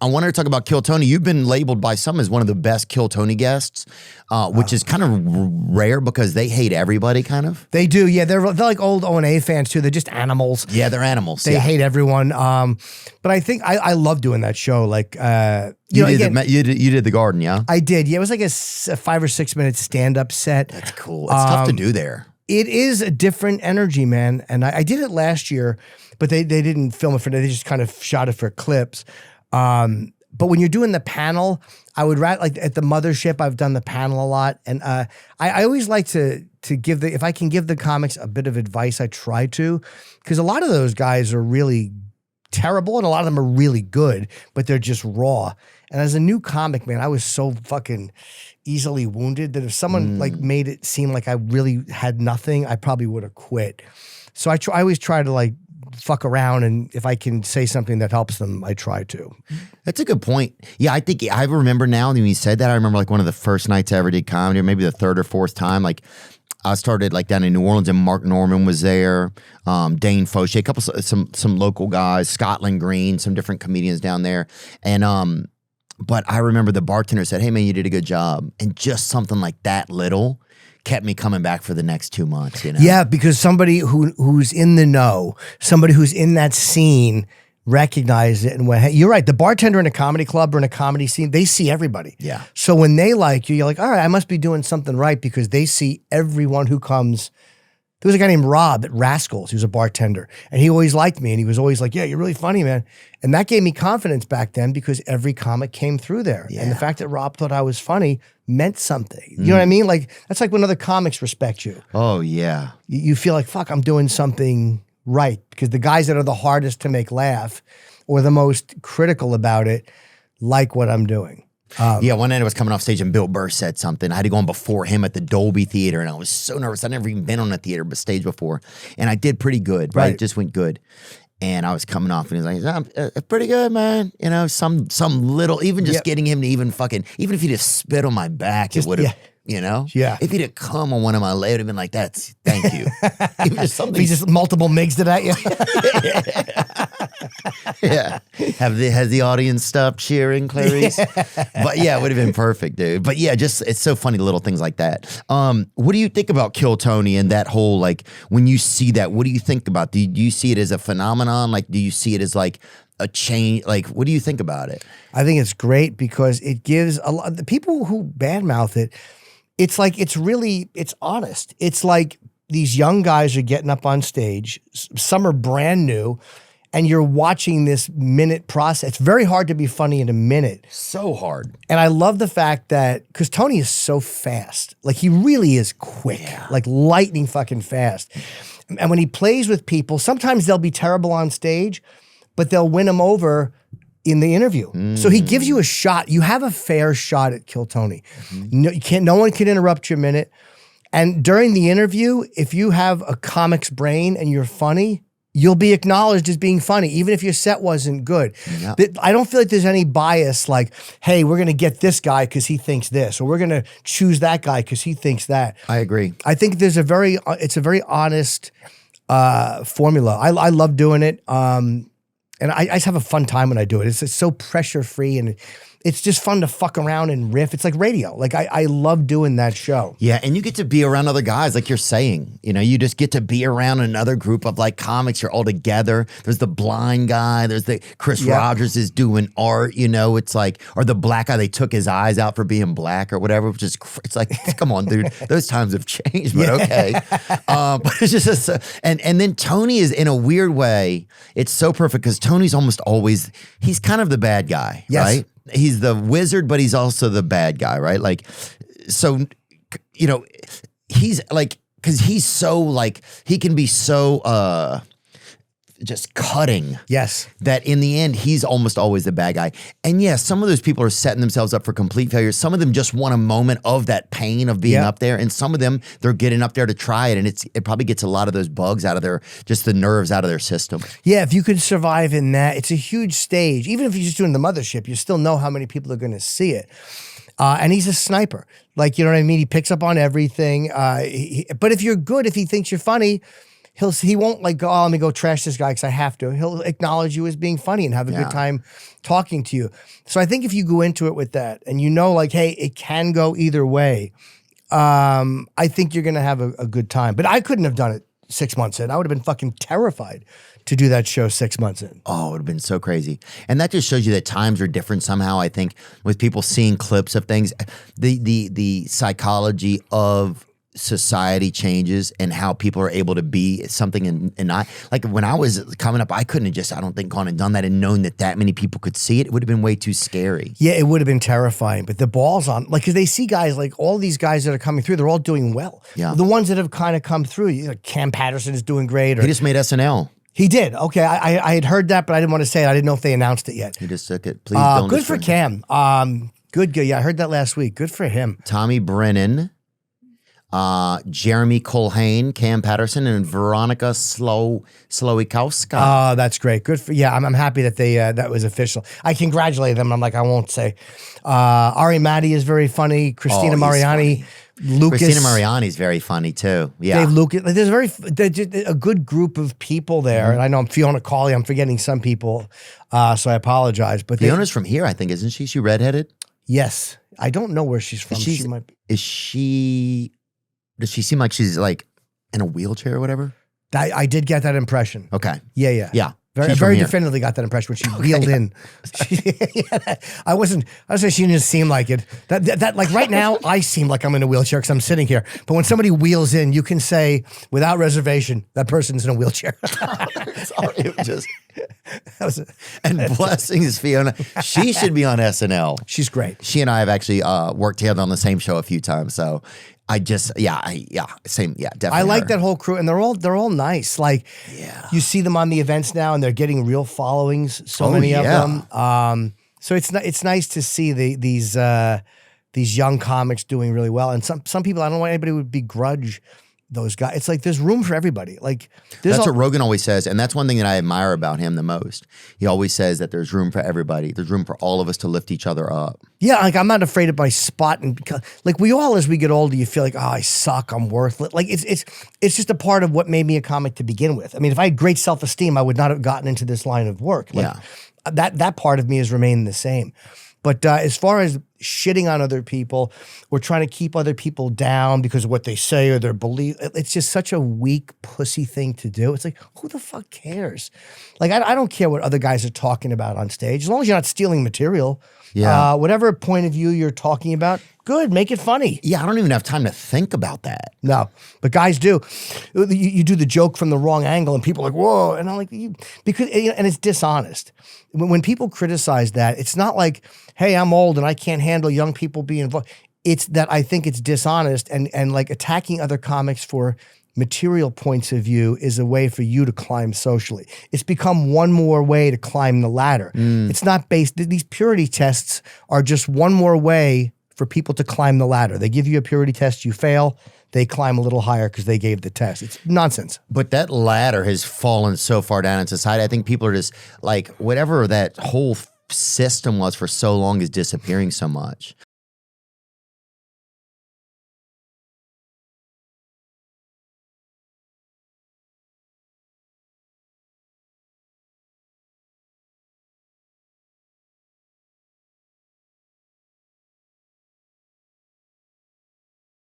I wanted to talk about Kill Tony. You've been labeled by some as one of the best Kill Tony guests, which is kind of rare because they hate everybody, kind of. They do, yeah. They're like old O&A fans too. They're just animals. Yeah, they're animals. They hate everyone. But I think I love doing that show. Like, you did the Garden, yeah? I did. Yeah, it was like a 5 or 6 minute stand-up set. That's cool. It's tough to do there. It is a different energy, man. And I did it last year, but they didn't film it for that. They just kind of shot it for clips. But when you're doing the panel, I would rather, like at the mothership, I've done the panel a lot. And I always like to give if I can give the comics a bit of advice, I try to, because a lot of those guys are really terrible and a lot of them are really good, but they're just raw. And as a new comic, man, I was so fucking easily wounded that if someone like made it seem like I really had nothing, I probably would have quit. So I always try to like fuck around, and if I can say something that helps them, I try to. That's a good point. Yeah, I think I remember now when you said that. I remember like one of the first nights I ever did comedy, or maybe the third or fourth time. Like I started like down in New Orleans, and Mark Norman was there, Dane Fauché, a couple some local guys, Scotland Green, some different comedians down there, and but I remember the bartender said, "Hey man, you did a good job," and just something like that little kept me coming back for the next 2 months, you know? Yeah, because somebody who's in the know, somebody who's in that scene recognized it and went, hey, you're right. The bartender in a comedy club or in a comedy scene, they see everybody. Yeah. So when they like you, you're like, all right, I must be doing something right because they see everyone who comes. There was a guy named Rob at Rascals. He was a bartender. And he always liked me. And he was always like, yeah, you're really funny, man. And that gave me confidence back then because every comic came through there. Yeah. And the fact that Rob thought I was funny meant something. You know what I mean? Like, that's like when other comics respect you. Oh, yeah. You feel like, fuck, I'm doing something right. Because the guys that are the hardest to make laugh or the most critical about it like what I'm doing. Yeah, one night I was coming off stage and Bill Burr said something. I had to go on before him at the Dolby Theater, and I was so nervous. I'd never even been on a theater stage before, and I did pretty good. Right, it just went good. And I was coming off, and he's like, "Pretty good, man." You know, some little, even just getting him to even if he just spit on my back, it would have. You know? Yeah. If he'd have come on one of my legs, it would have been like, thank you. Even just something. If he just multiple migs it at you. Yeah. Has the audience stopped cheering, Clarice? Yeah. But yeah, it would have been perfect, dude. But yeah, just, it's so funny, little things like that. What do you think about Kill Tony and that whole, like, when you see that, what do you think about? Do you see it as a phenomenon? Like, do you see it as like a change? Like, what do you think about it? I think it's great because it gives a lot, the people who badmouth it, it's like, it's honest. It's like these young guys are getting up on stage. Some are brand new, and you're watching this minute process. It's very hard to be funny in a minute. So hard. And I love the fact that, because Tony is so fast. Like, he really is quick. Yeah. Like lightning fucking fast. And when he plays with people, sometimes they'll be terrible on stage, but they'll win them over in the interview. So he gives you a shot. You have a fair shot at Kill Tony. No one can interrupt your minute. And during the interview, if you have a comic's brain and you're funny, you'll be acknowledged as being funny, even if your set wasn't good. Yeah. I don't feel like there's any bias like, hey, we're going to get this guy because he thinks this, or we're going to choose that guy because he thinks that. I agree. I think it's a very honest formula. I love doing it. And I just have a fun time when I do it. It's so pressure-free, and it's just fun to fuck around and riff. It's like radio. Like, I love doing that show. Yeah, and you get to be around other guys, like you're saying. You know, you just get to be around another group of, like, comics. You're all together. There's the blind guy. There's the Chris Rogers is doing art, you know. It's like, or the black guy, they took his eyes out for being black or whatever, which is, it's like, come on, dude. Those times have changed, but okay. But it's just, and then Tony is, in a weird way, it's so perfect because Tony's almost always, he's kind of the bad guy, right? He's the wizard, but he's also the bad guy, right? Like, so, you know, he's like, because he's so, like, he can be so just cutting. Yes. That in the end, he's almost always the bad guy. And yes, some of those people are setting themselves up for complete failure. Some of them just want a moment of that pain of being up there. And some of them, they're getting up there to try it. And it probably gets a lot of those bugs out of their, just the nerves out of their system. Yeah, if you could survive in that, it's a huge stage. Even if you're just doing the mothership, you still know how many people are going to see it. And he's a sniper. Like, you know what I mean? He picks up on everything. But if you're good, if he thinks you're funny, he won't like go, oh, let me go trash this guy because I have to. He'll acknowledge you as being funny and have a good time talking to you. So I think if you go into it with that and you know, like, hey, it can go either way, I think you're going to have a good time. But I couldn't have done it 6 months in. I would have been fucking terrified to do that show 6 months in. Oh, it would have been so crazy. And that just shows you that times are different somehow, I think, with people seeing clips of things. The psychology of society changes and how people are able to be something and not. Like when I was coming up, I couldn't have just, I don't think, gone and done that and known that many people could see it. It would have been way too scary. Yeah, it would have been terrifying. But the balls on, like, because they see guys, like all these guys that are coming through, they're all doing well. Yeah. The ones that have kind of come through, like Cam Patterson is doing great. Or, He just made SNL. He did. Okay, I had heard that, but I didn't want to say it. I didn't know if they announced it yet. He just took it. Please don't. Good for Cam. Good. Yeah, I heard that last week. Good for him. Tommy Brennan, Jeremy Colhane, Cam Patterson, and Veronica Slowikowska. Oh, that's great. Good for I'm happy that they that was official. I congratulate them. I'm like, I won't say. Ari Matti is very funny. Christina Mariani. Lucas. Christina Mariani's very funny too. Yeah. Dave Lucas. Like, there's a good group of people there. And I know I'm Fiona Cawley. I'm forgetting some people. So I apologize. But Fiona's from here, I think, isn't she? She redheaded? Yes. I don't know where she's from. She might be. Does she seem like she's like in a wheelchair or whatever? I did get that impression. Okay. Yeah. Yeah. Very definitively got that impression when she wheeled in. I was saying she didn't seem like it. That like right now, I seem like I'm in a wheelchair because I'm sitting here. But when somebody wheels in, you can say without reservation that person's in a wheelchair. Sorry, it was just. And blessings, Fiona. She should be on SNL. She's great. She and I have actually worked together on the same show a few times. So same, definitely. I like that whole crew, and they're all nice. Like, you see them on the events now, and they're getting real followings. So many of them. So it's nice to see these young comics doing really well. And some people, I don't know why anybody would begrudge those guys. It's like there's room for everybody. Like that's what Rogan always says, and that's one thing that I admire about him the most. He always says that there's room for everybody. There's room for all of us to lift each other up. Yeah, like I'm not afraid of my spot, and like we all, as we get older, you feel like, oh, I suck, I'm worthless. Like it's just a part of what made me a comic to begin with. I mean, if I had great self-esteem, I would not have gotten into this line of work. Like, that part of me has remained the same. But as far as shitting on other people or trying to keep other people down because of what they say or their belief, it's just such a weak pussy thing to do. It's like, who the fuck cares? Like, I don't care what other guys are talking about on stage. As long as you're not stealing material, whatever point of view you're talking about, good, make it funny. Yeah, I don't even have time to think about that. No, but guys do. You do the joke from the wrong angle and people are like, whoa. And I'm like, because it's dishonest. When people criticize that, it's not like, hey, I'm old and I can't handle young people being involved. It's that I think it's dishonest and like attacking other comics for material points of view is a way for you to climb socially. It's become one more way to climb the ladder. It's not these purity tests are just one more way for people to climb the ladder. They give you a purity test, you fail, they climb a little higher because they gave the test. It's nonsense. But that ladder has fallen so far down in society. I think people are just like, whatever that whole system was for so long is disappearing so much.